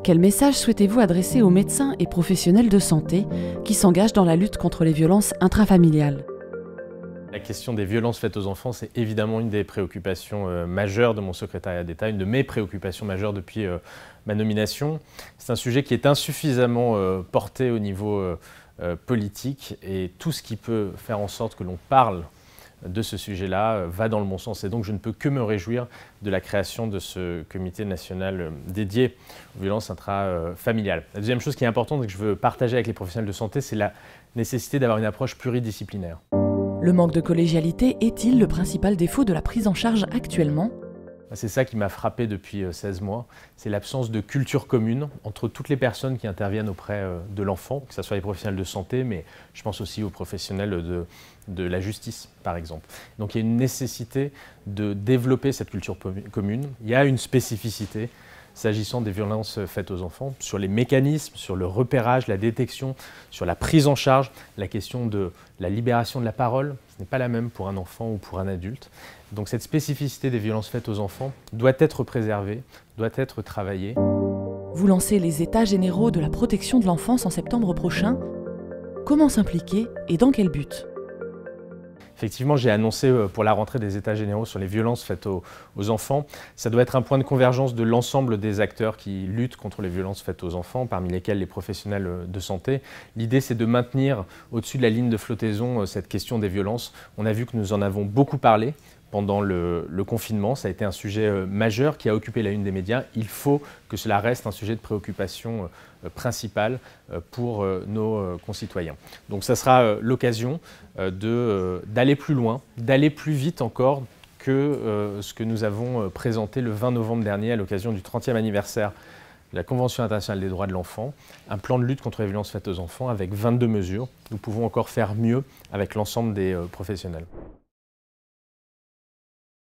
Quel message souhaitez-vous adresser aux médecins et professionnels de santé qui s'engagent dans la lutte contre les violences intrafamiliales ? La question des violences faites aux enfants, c'est évidemment une des préoccupations majeures de mon secrétariat d'État, une de mes préoccupations majeures depuis ma nomination. C'est un sujet qui est insuffisamment porté au niveau politique et tout ce qui peut faire en sorte que l'on parle de ce sujet-là va dans le bon sens. Et donc je ne peux que me réjouir de la création de ce comité national dédié aux violences intrafamiliales. La deuxième chose qui est importante et que je veux partager avec les professionnels de santé, c'est la nécessité d'avoir une approche pluridisciplinaire. Le manque de collégialité est-il le principal défaut de la prise en charge actuellement ? C'est ça qui m'a frappé depuis 16 mois, c'est l'absence de culture commune entre toutes les personnes qui interviennent auprès de l'enfant, que ce soit les professionnels de santé, mais je pense aussi aux professionnels de la justice, par exemple. Donc il y a une nécessité de développer cette culture commune. Il y a une spécificité s'agissant des violences faites aux enfants, sur les mécanismes, sur le repérage, la détection, sur la prise en charge, la question de la libération de la parole, ce n'est pas la même pour un enfant ou pour un adulte. Donc cette spécificité des violences faites aux enfants doit être préservée, doit être travaillée. Vous lancez les États généraux de la protection de l'enfance en septembre prochain. Comment s'impliquer et dans quel but ? Effectivement, j'ai annoncé pour la rentrée des États généraux sur les violences faites aux enfants. Ça doit être un point de convergence de l'ensemble des acteurs qui luttent contre les violences faites aux enfants, parmi lesquels les professionnels de santé. L'idée, c'est de maintenir au-dessus de la ligne de flottaison cette question des violences. On a vu que nous en avons beaucoup parlé pendant le confinement. Ça a été un sujet majeur qui a occupé la une des médias. Il faut que cela reste un sujet de préoccupation principal pour nos concitoyens. Donc ça sera l'occasion d'aller plus loin, d'aller plus vite encore que ce que nous avons présenté le 20 novembre dernier à l'occasion du 30e anniversaire de la Convention internationale des droits de l'enfant, un plan de lutte contre les violences faites aux enfants avec 22 mesures. Nous pouvons encore faire mieux avec l'ensemble des professionnels.